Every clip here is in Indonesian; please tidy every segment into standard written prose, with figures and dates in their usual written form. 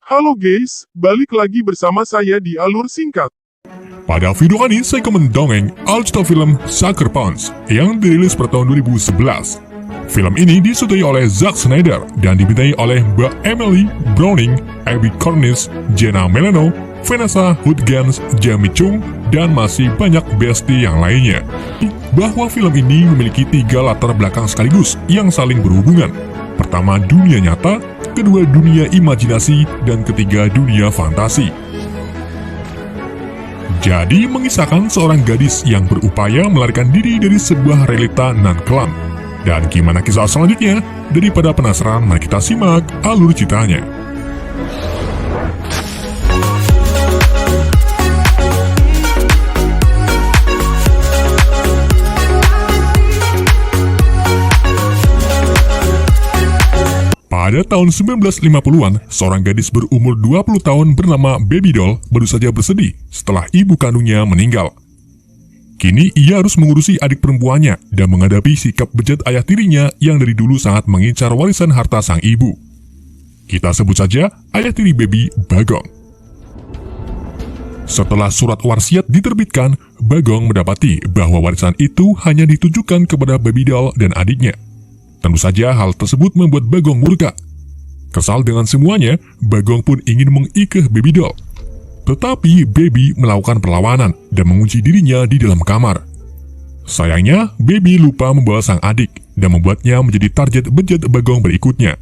Halo guys, balik lagi bersama saya di Alur Singkat. Pada video ini saya akan mendongeng alur film Sucker Punch yang dirilis pada tahun 2011. Film ini disutradarai oleh Zack Snyder dan dibintangi oleh Mbak Emily Browning, Abby Cornish, Jenna Melano, Vanessa Hudgens, Jamie Chung, dan masih banyak bestie yang lainnya. Bahwa film ini memiliki 3 latar belakang sekaligus yang saling berhubungan. Pertama, dunia nyata, kedua, dunia imajinasi, dan ketiga, dunia fantasi. Jadi, mengisahkan seorang gadis yang berupaya melarikan diri dari sebuah realita non-kelam. Dan gimana kisah selanjutnya? Daripada penasaran, mari kita simak alur ceritanya. Pada tahun 1950-an, seorang gadis berumur 20 tahun bernama Baby Doll baru saja bersedih setelah ibu kandungnya meninggal. Kini ia harus mengurusi adik perempuannya dan menghadapi sikap bejat ayah tirinya yang dari dulu sangat mengincar warisan harta sang ibu. Kita sebut saja ayah tiri Baby, Bagong. Setelah surat wasiat diterbitkan, Bagong mendapati bahwa warisan itu hanya ditujukan kepada Baby Doll dan adiknya. Tentu saja hal tersebut membuat Bagong murka. Kesal dengan semuanya, Bagong pun ingin mengikeh Baby Doll. Tetapi Baby melakukan perlawanan dan mengunci dirinya di dalam kamar. Sayangnya, Baby lupa membawa sang adik dan membuatnya menjadi target bejat Bagong berikutnya.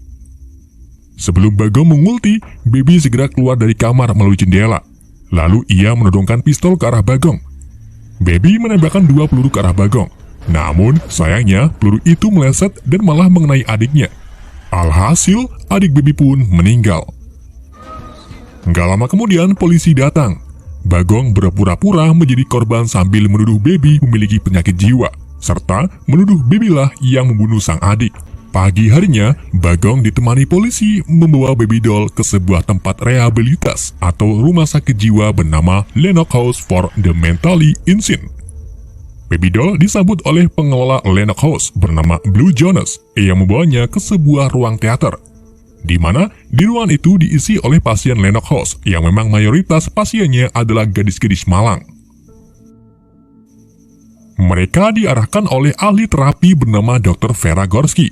Sebelum Bagong mengulti, Baby segera keluar dari kamar melalui jendela. Lalu ia menodongkan pistol ke arah Bagong. Baby menembakkan 2 peluru ke arah Bagong. Namun, sayangnya, peluru itu meleset dan malah mengenai adiknya. Alhasil, adik Baby pun meninggal. Gak lama kemudian, polisi datang. Bagong berpura-pura menjadi korban sambil menuduh Baby memiliki penyakit jiwa, serta menuduh Baby lah yang membunuh sang adik. Pagi harinya, Bagong ditemani polisi membawa Baby Doll ke sebuah tempat rehabilitas atau rumah sakit jiwa bernama Lenox House for the Mentally Insane. Baby Doll disambut oleh pengelola Lenox House bernama Blue Jonas yang membawanya ke sebuah ruang teater, di mana di ruangan itu diisi oleh pasien Lenox House yang memang mayoritas pasiennya adalah gadis-gadis malang. Mereka diarahkan oleh ahli terapi bernama Dr. Vera Gorski.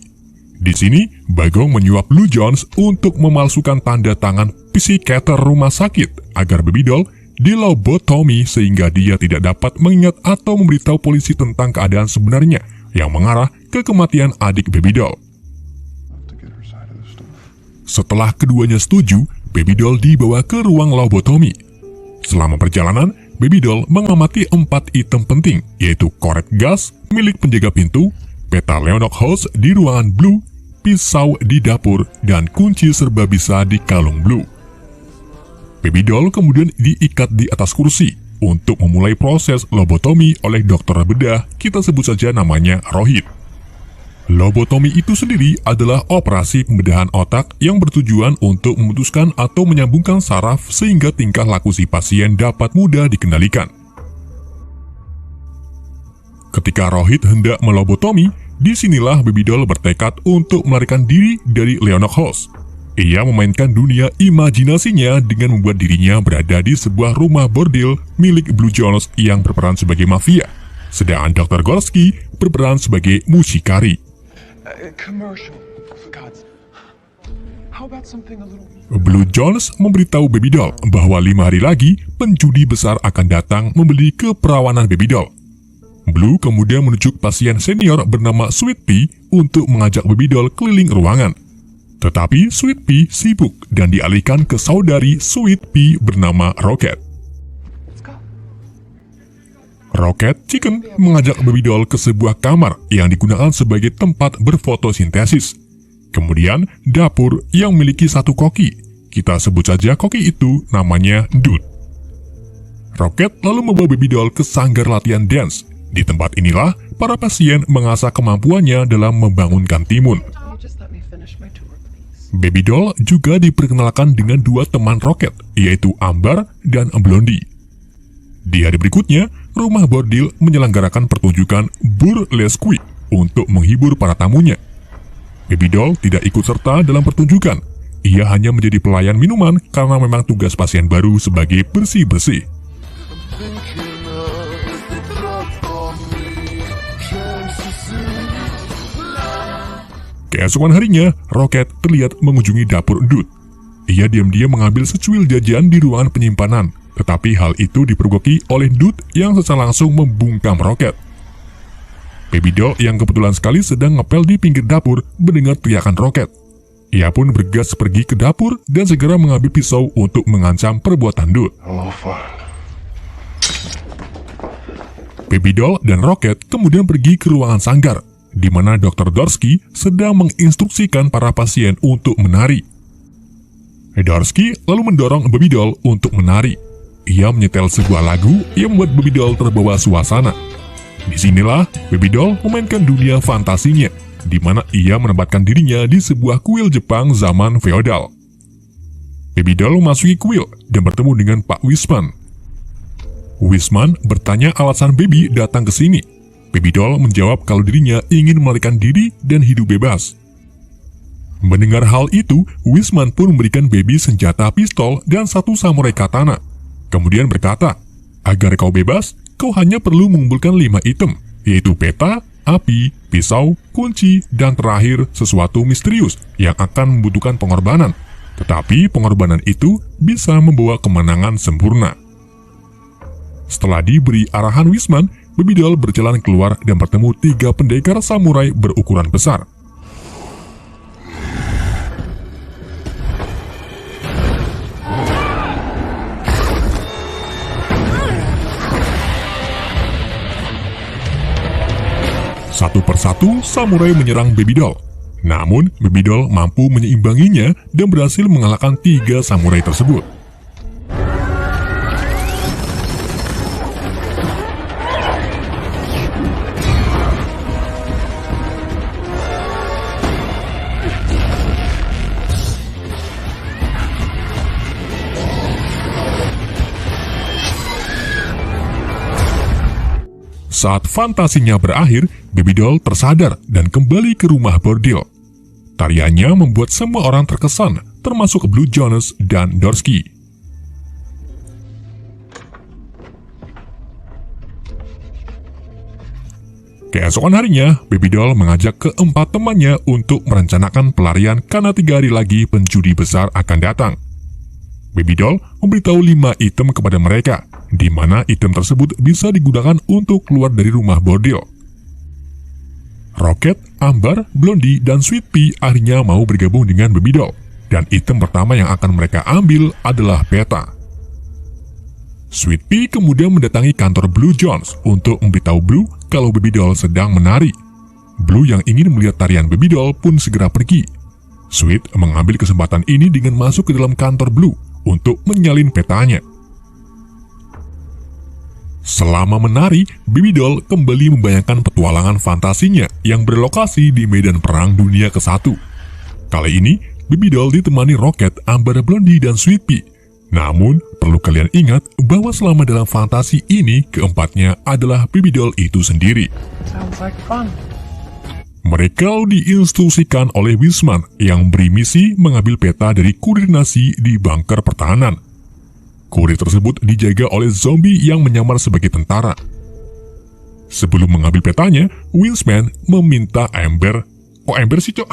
Di sini, Bagong menyuap Blue Jones untuk memalsukan tanda tangan psikiater rumah sakit agar Baby Doll dilobotomi sehingga dia tidak dapat mengingat atau memberitahu polisi tentang keadaan sebenarnya yang mengarah ke kematian adik Baby Doll. Setelah keduanya setuju, Baby Doll dibawa ke ruang lobotomi. Selama perjalanan, Baby Doll mengamati 4 item penting, yaitu korek gas milik penjaga pintu, peta Lenox House di ruangan Blue, pisau di dapur, dan kunci serba bisa di kalung Blue. Baby Doll kemudian diikat di atas kursi untuk memulai proses lobotomi oleh dokter bedah, kita sebut saja namanya Rohit. Lobotomi itu sendiri adalah operasi pembedahan otak yang bertujuan untuk memutuskan atau menyambungkan saraf sehingga tingkah laku si pasien dapat mudah dikendalikan. Ketika Rohit hendak melobotomi, disinilah Baby Doll bertekad untuk melarikan diri dari Lenox House. Ia memainkan dunia imajinasinya dengan membuat dirinya berada di sebuah rumah bordil milik Blue Jones yang berperan sebagai mafia, sedangkan Dr. Gorski berperan sebagai mucikari. Blue Jones memberitahu Baby Doll bahwa 5 hari lagi penjudi besar akan datang membeli keperawanan Baby Doll. Blue kemudian menunjuk pasien senior bernama Sweet Pea untuk mengajak Baby Doll keliling ruangan. Tetapi Sweet Pea sibuk dan dialihkan ke saudari Sweet Pea bernama Rocket. Rocket Chicken mengajak Baby Doll ke sebuah kamar yang digunakan sebagai tempat berfotosintesis. Kemudian dapur yang memiliki 1 koki. Kita sebut saja koki itu namanya Dude. Rocket lalu membawa Baby Doll ke sanggar latihan dance. Di tempat inilah para pasien mengasah kemampuannya dalam membangunkan timun. Baby Doll juga diperkenalkan dengan 2 teman Rocket, yaitu Ambar dan Blondie. Di hari berikutnya, rumah bordil menyelenggarakan pertunjukan burlesque untuk menghibur para tamunya. Baby Doll tidak ikut serta dalam pertunjukan ia hanya menjadi pelayan minuman karena memang tugas pasien baru sebagai bersih-bersih. Keesokan harinya, Rocket terlihat mengunjungi dapur Dud. Ia diam-diam mengambil secuil jajan di ruangan penyimpanan, tetapi hal itu dipergoki oleh Dud yang secara langsung membungkam Rocket. Baby doll yang kebetulan sekali sedang ngepel di pinggir dapur mendengar teriakan Rocket. Ia pun bergegas pergi ke dapur dan segera mengambil pisau untuk mengancam perbuatan Dud. Halo, Van. Baby doll dan Rocket kemudian pergi ke ruangan sanggar, di mana Dr. Dorsky sedang menginstruksikan para pasien untuk menari. Dorsky lalu mendorong Baby doll untuk menari. Ia menyetel sebuah lagu yang membuat Baby doll terbawa suasana. Disinilah Baby doll memainkan dunia fantasinya, di mana ia menempatkan dirinya di sebuah kuil Jepang zaman feodal. Baby doll memasuki kuil dan bertemu dengan Pak Wisman. Wisman bertanya alasan Baby datang ke sini. Baby doll menjawab kalau dirinya ingin melarikan diri dan hidup bebas. Mendengar hal itu, Wisman pun memberikan Baby senjata pistol dan satu samurai katana. Kemudian berkata, agar kau bebas, kau hanya perlu mengumpulkan 5 item, yaitu peta, api, pisau, kunci, dan terakhir sesuatu misterius yang akan membutuhkan pengorbanan. Tetapi pengorbanan itu bisa membawa kemenangan sempurna. Setelah diberi arahan Wisman, Baby doll berjalan keluar dan bertemu 3 pendekar samurai berukuran besar. Satu persatu, samurai menyerang Baby doll. Namun, Baby doll mampu menyeimbanginya dan berhasil mengalahkan 3 samurai tersebut. Saat fantasinya berakhir, Baby doll tersadar dan kembali ke rumah bordil. Tariannya membuat semua orang terkesan, termasuk Blue Jonas dan Dorsky. Keesokan harinya, Baby doll mengajak keempat temannya untuk merencanakan pelarian karena 3 hari lagi penjudi besar akan datang. Baby doll memberitahu 5 item kepada mereka, di mana item tersebut bisa digunakan untuk keluar dari rumah bordil. Rocket, Amber, Blondie, dan Sweet Pea akhirnya mau bergabung dengan Baby doll, dan item pertama yang akan mereka ambil adalah peta. Sweet Pea kemudian mendatangi kantor Blue Jones untuk memberitahu Blue kalau Baby doll sedang menari. Blue yang ingin melihat tarian Baby doll pun segera pergi. Sweet mengambil kesempatan ini dengan masuk ke dalam kantor Blue untuk menyalin petanya. Selama menari, Baby doll kembali membayangkan petualangan fantasinya yang berlokasi di medan perang dunia ke-1. Kali ini, Baby doll ditemani Rocket, Amber, Blondie, dan Sweet Pea. Namun, perlu kalian ingat bahwa selama dalam fantasi ini, keempatnya adalah Baby doll itu sendiri. Sounds like fun. Mereka diinstruksikan oleh Wisman yang beri misi mengambil peta dari kurir nasi di bunker pertahanan. Kurir tersebut dijaga oleh zombie yang menyamar sebagai tentara. Sebelum mengambil petanya, Wisman meminta Amber... Kok Amber sih, Cok?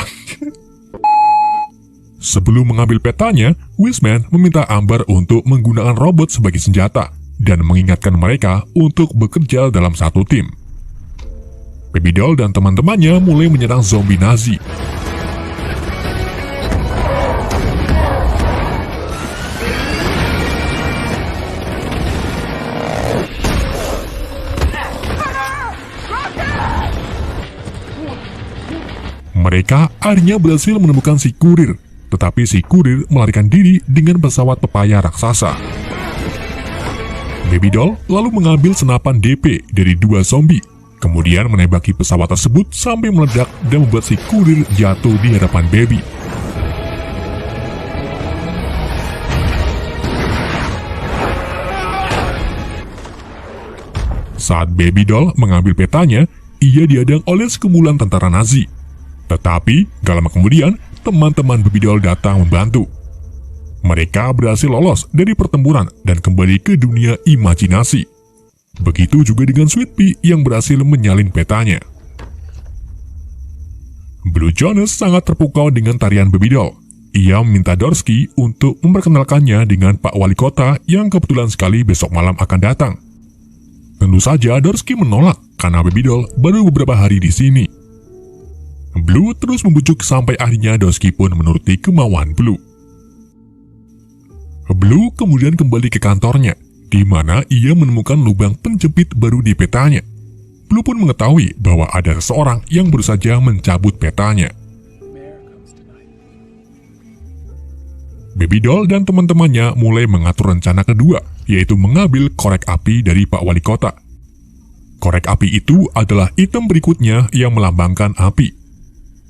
Sebelum mengambil petanya, Wisman meminta Amber untuk menggunakan robot sebagai senjata dan mengingatkan mereka untuk bekerja dalam satu tim. Baby doll dan teman-temannya mulai menyerang zombie Nazi. Mereka akhirnya berhasil menemukan si kurir, tetapi si kurir melarikan diri dengan pesawat pepaya raksasa. Baby doll lalu mengambil senapan DP dari 2 zombie, kemudian menembaki pesawat tersebut sampai meledak dan membuat si kurir jatuh di hadapan Baby. Saat Baby doll mengambil petanya, ia dihadang oleh sekumpulan tentara Nazi. Tetapi, gak lama kemudian, teman-teman Baby Doll datang membantu. Mereka berhasil lolos dari pertempuran dan kembali ke dunia imajinasi. Begitu juga dengan Sweet Pea yang berhasil menyalin petanya. Blue Jones sangat terpukau dengan tarian Baby Doll. Ia meminta Dorsky untuk memperkenalkannya dengan Pak Wali Kota yang kebetulan sekali besok malam akan datang. Tentu saja Dorsky menolak karena Baby Doll baru beberapa hari di sini. Blue terus membujuk sampai akhirnya Dorsky pun menuruti kemauan Blue. Blue kemudian kembali ke kantornya, di mana ia menemukan lubang penjepit baru di petanya. Blue pun mengetahui bahwa ada seseorang yang baru saja mencabut petanya. Baby Doll dan teman-temannya mulai mengatur rencana kedua, yaitu mengambil korek api dari Pak Wali Kota. Korek api itu adalah item berikutnya yang melambangkan api.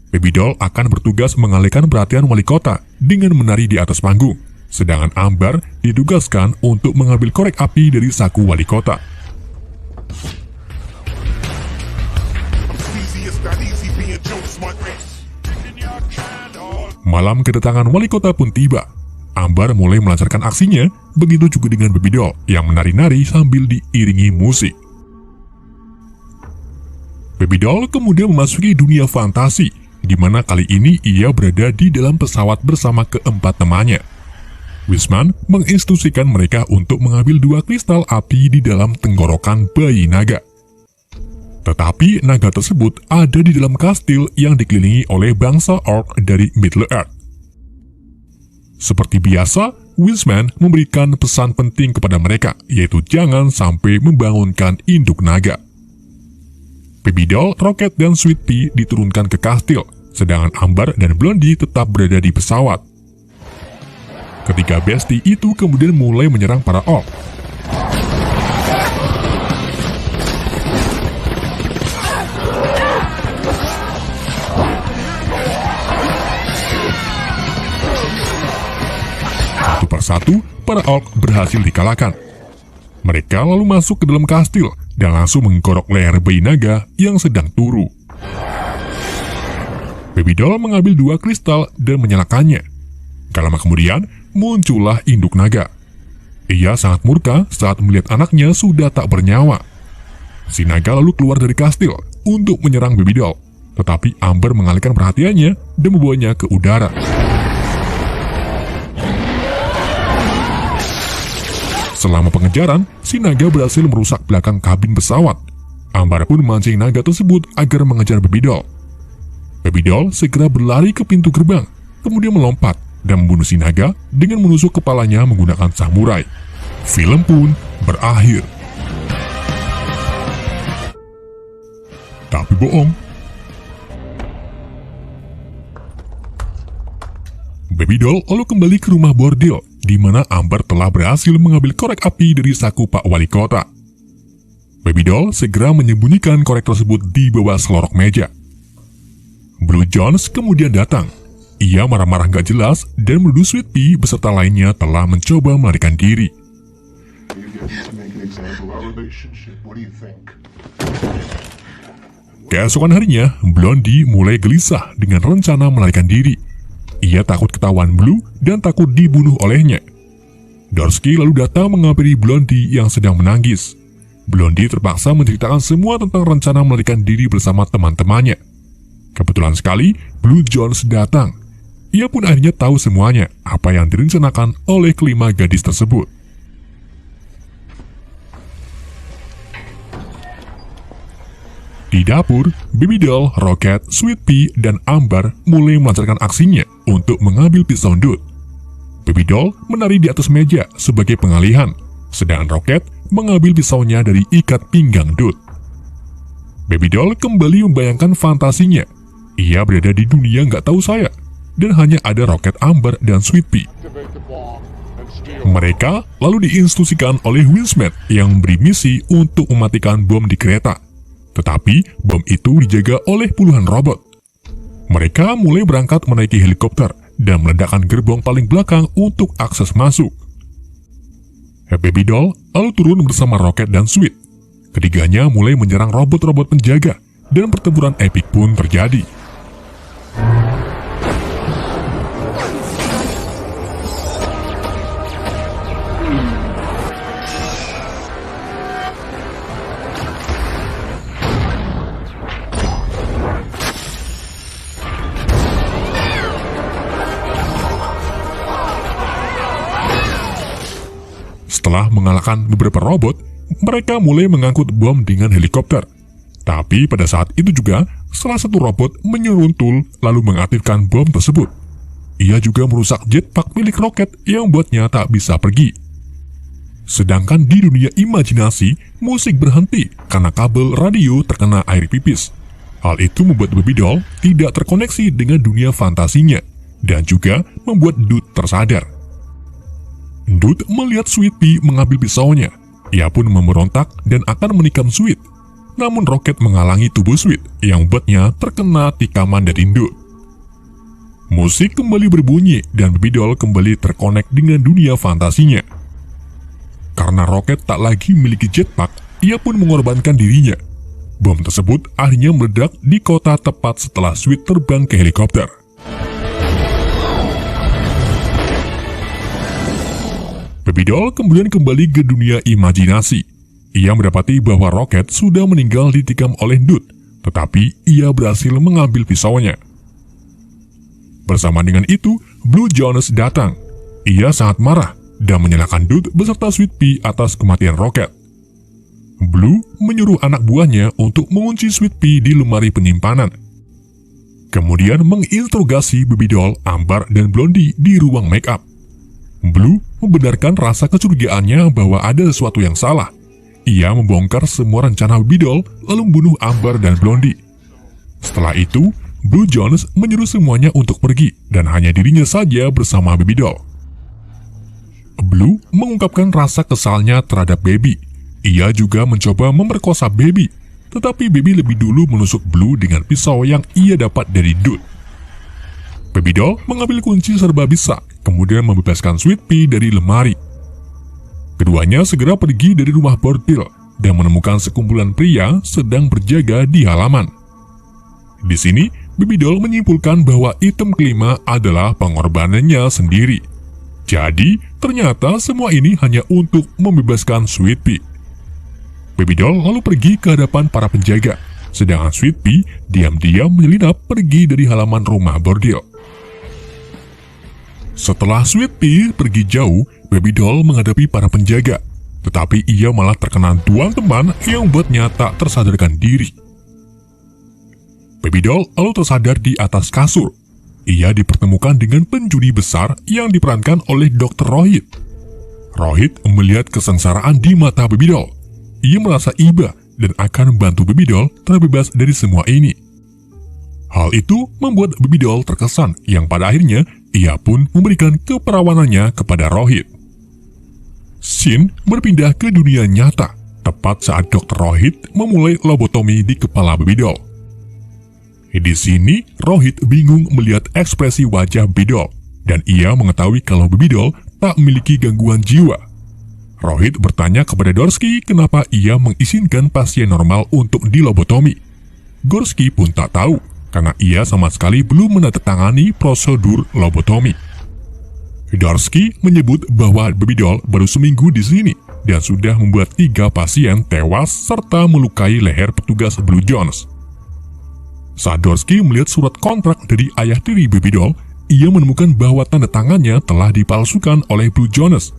Baby Doll akan bertugas mengalihkan perhatian Wali Kota dengan menari di atas panggung, sedangkan Ambar ditugaskan untuk mengambil korek api dari saku Wali Kota. Malam kedatangan Wali Kota pun tiba. Ambar mulai melancarkan aksinya, begitu juga dengan Baby Doll yang menari-nari sambil diiringi musik. Baby Doll kemudian memasuki dunia fantasi, di mana kali ini ia berada di dalam pesawat bersama keempat temannya. Wisman menginstruksikan mereka untuk mengambil 2 kristal api di dalam tenggorokan bayi naga. Tetapi naga tersebut ada di dalam kastil yang dikelilingi oleh bangsa orc dari Middle-earth. Seperti biasa, Wisman memberikan pesan penting kepada mereka, yaitu jangan sampai membangunkan induk naga. Baby Doll, Rocket, dan Sweet Pea diturunkan ke kastil, sedangkan Ambar dan Blondie tetap berada di pesawat. Ketiga bestie itu kemudian mulai menyerang para orc. Satu persatu, para orc berhasil dikalahkan. Mereka lalu masuk ke dalam kastil dan langsung menggorok leher bayi naga yang sedang turu. Baby Doll mengambil 2 kristal dan menyalakannya. Gak lama kemudian, muncullah induk naga. Ia sangat murka saat melihat anaknya sudah tak bernyawa. Si naga lalu keluar dari kastil untuk menyerang Baby Doll, tetapi Amber mengalihkan perhatiannya dan membawanya ke udara. Selama pengejaran, si naga berhasil merusak belakang kabin pesawat. Ambar pun memancing naga tersebut agar mengejar Baby Doll. Baby Doll segera berlari ke pintu gerbang, kemudian melompat dan membunuh si naga dengan menusuk kepalanya menggunakan samurai. Film pun berakhir. Tapi bohong. Baby Doll lalu kembali ke rumah bordil, di mana Amber telah berhasil mengambil korek api dari saku Pak Wali Kota. Baby Doll segera menyembunyikan korek tersebut di bawah selorok meja. Blue Jones kemudian datang. Ia marah-marah gak jelas dan menuduh Sweet Pea beserta lainnya telah mencoba melarikan diri. Keesokan harinya, Blondie mulai gelisah dengan rencana melarikan diri. Ia takut ketahuan Blue dan takut dibunuh olehnya. Dorsky lalu datang menghampiri Blondie yang sedang menangis. Blondie terpaksa menceritakan semua tentang rencana melarikan diri bersama teman-temannya. Kebetulan sekali, Blue Jones datang. Ia pun akhirnya tahu semuanya apa yang direncanakan oleh kelima gadis tersebut. Di dapur, Baby Doll, Rocket, Sweet Pea, dan Amber mulai melancarkan aksinya untuk mengambil pisau Dud. Baby Doll menari di atas meja sebagai pengalihan, sedangkan Rocket mengambil pisaunya dari ikat pinggang Dud. Baby Doll kembali membayangkan fantasinya. Ia berada di dunia nggak tahu saya, dan hanya ada Rocket, Amber, dan Sweet Pea. Mereka lalu diinstruksikan oleh Winsmet yang memberi misi untuk mematikan bom di kereta. Tetapi bom itu dijaga oleh puluhan robot. Mereka mulai berangkat menaiki helikopter dan meledakkan gerbong paling belakang untuk akses masuk. Baby Doll lalu turun bersama Rocket dan Sweet. Ketiganya mulai menyerang robot-robot penjaga dan pertempuran epik pun terjadi. Setelah mengalahkan beberapa robot, mereka mulai mengangkut bom dengan helikopter. Tapi pada saat itu juga, salah satu robot menyeruntul lalu mengaktifkan bom tersebut. Ia juga merusak jetpack milik roket yang membuatnya tak bisa pergi. Sedangkan di dunia imajinasi, musik berhenti karena kabel radio terkena air pipis. Hal itu membuat Baby Doll tidak terkoneksi dengan dunia fantasinya, dan juga membuat Dude tersadar. Dude melihat Sweet Pea mengambil pisaunya. Ia pun memberontak dan akan menikam Sweet. Namun roket menghalangi tubuh Sweet yang membuatnya terkena tikaman dari Dude. Musik kembali berbunyi dan Baby Doll kembali terkonek dengan dunia fantasinya. Karena roket tak lagi memiliki jetpack, ia pun mengorbankan dirinya. Bom tersebut akhirnya meledak di kota tepat setelah Sweet terbang ke helikopter. Baby Doll kemudian kembali ke dunia imajinasi. Ia mendapati bahwa roket sudah meninggal ditikam oleh Dude, tetapi ia berhasil mengambil pisaunya. Bersama dengan itu, Blue Jones datang. Ia sangat marah dan menyalahkan Dude beserta Sweet Pea atas kematian roket. Blue menyuruh anak buahnya untuk mengunci Sweet Pea di lemari penyimpanan. Kemudian menginterogasi Baby Doll, Ambar, dan Blondie di ruang make up. Blue membenarkan rasa kecurigaannya bahwa ada sesuatu yang salah. Ia membongkar semua rencana Baby Doll lalu membunuh Ambar dan Blondie. Setelah itu, Blue Jones menyuruh semuanya untuk pergi dan hanya dirinya saja bersama Baby Doll. Blue mengungkapkan rasa kesalnya terhadap Baby. Ia juga mencoba memerkosa Baby, tetapi Baby lebih dulu menusuk Blue dengan pisau yang ia dapat dari Dude. Baby Doll mengambil kunci serba bisa, kemudian membebaskan Sweet Pea dari lemari. Keduanya segera pergi dari rumah bordil dan menemukan sekumpulan pria sedang berjaga di halaman. Di sini, Baby Doll menyimpulkan bahwa item kelima adalah pengorbanannya sendiri. Jadi, ternyata semua ini hanya untuk membebaskan Sweet Pea. Baby Doll lalu pergi ke hadapan para penjaga, sedangkan Sweet Pea diam-diam menyelinap pergi dari halaman rumah bordil. Setelah Sweet Pea pergi jauh, Baby Doll menghadapi para penjaga, tetapi ia malah terkena dua teman yang membuatnya tak tersadarkan diri. Baby Doll lalu tersadar di atas kasur. Ia dipertemukan dengan penjudi besar yang diperankan oleh Dr. Rohit. Rohit melihat kesengsaraan di mata Baby Doll. Ia merasa iba dan akan membantu Baby Doll terbebas dari semua ini. Hal itu membuat Baby Doll terkesan yang pada akhirnya ia pun memberikan keperawanannya kepada Rohit. Scene berpindah ke dunia nyata, tepat saat Dr. Rohit memulai lobotomi di kepala Baby Doll. Di sini, Rohit bingung melihat ekspresi wajah Baby Doll, dan ia mengetahui kalau Baby Doll tak memiliki gangguan jiwa. Rohit bertanya kepada Gorsky kenapa ia mengizinkan pasien normal untuk dilobotomi. Gorsky pun tak tahu, karena ia sama sekali belum menandatangani prosedur lobotomi. Gorsky menyebut bahwa Baby Doll baru seminggu di sini dan sudah membuat 3 pasien tewas serta melukai leher petugas Blue Jones. Saat Gorsky melihat surat kontrak dari ayah tiri Baby Doll, ia menemukan bahwa tanda tangannya telah dipalsukan oleh Blue Jones.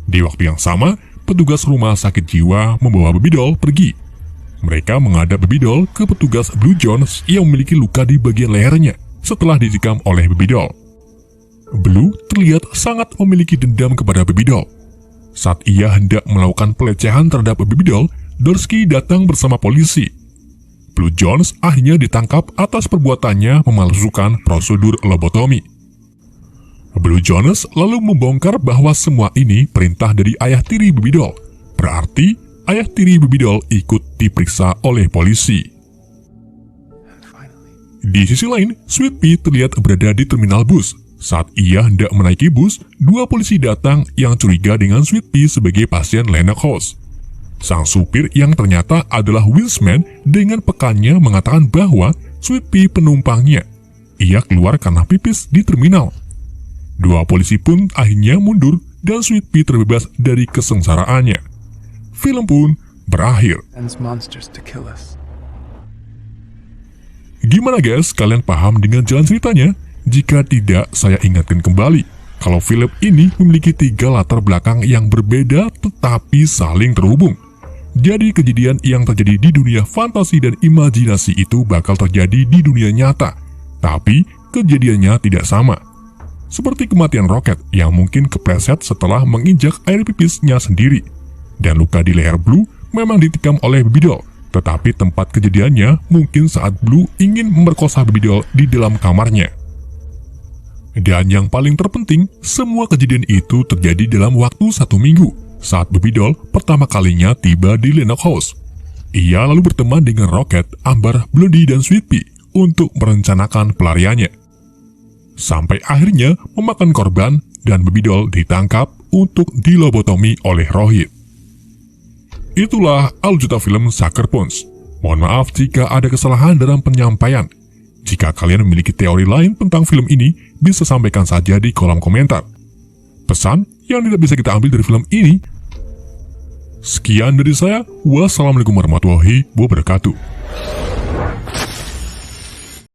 Di waktu yang sama, petugas rumah sakit jiwa membawa Baby Doll pergi. Mereka menghadap Baby Doll ke petugas Blue Jones yang memiliki luka di bagian lehernya setelah ditikam oleh Baby Doll. Blue terlihat sangat memiliki dendam kepada Baby Doll. Saat ia hendak melakukan pelecehan terhadap Baby Doll, Gorsky datang bersama polisi. Blue Jones akhirnya ditangkap atas perbuatannya memalsukan prosedur lobotomi. Blue Jones lalu membongkar bahwa semua ini perintah dari ayah tiri Baby Doll. Berarti ayah tiri Baby Doll ikut diperiksa oleh polisi. Di sisi lain, Sweet Pea terlihat berada di terminal bus. Saat ia hendak menaiki bus, 2 polisi datang yang curiga dengan Sweet Pea sebagai pasien Lena House. Sang supir yang ternyata adalah Wilsman dengan pekannya mengatakan bahwa Sweet Pea penumpangnya. Ia keluar karena pipis di terminal. 2 polisi pun akhirnya mundur dan Sweet Pea terbebas dari kesengsaraannya. Film pun berakhir. Gimana guys, kalian paham dengan jalan ceritanya? Jika tidak, saya ingatkan kembali. kalau film ini memiliki 3 latar belakang yang berbeda tetapi saling terhubung. Jadi kejadian yang terjadi di dunia fantasi dan imajinasi itu bakal terjadi di dunia nyata, tapi kejadiannya tidak sama. Seperti kematian Rocket yang mungkin kepleset setelah menginjak air pipisnya sendiri. Dan luka di leher Blue memang ditikam oleh Baby Doll, tetapi tempat kejadiannya mungkin saat Blue ingin memerkosa Baby Doll di dalam kamarnya. Dan yang paling terpenting, semua kejadian itu terjadi dalam waktu 1 minggu saat Baby Doll pertama kalinya tiba di Lennox House. Ia lalu berteman dengan Rocket, Amber, Blondie, dan Sweet Pea untuk merencanakan pelariannya. Sampai akhirnya memakan korban dan Baby Doll ditangkap untuk dilobotomi oleh Rohit. Itulah alur film Sucker Punch. Mohon maaf jika ada kesalahan dalam penyampaian. Jika kalian memiliki teori lain tentang film ini, bisa sampaikan saja di kolom komentar. Pesan yang tidak bisa kita ambil dari film ini. Sekian dari saya. Wassalamualaikum warahmatullahi wabarakatuh.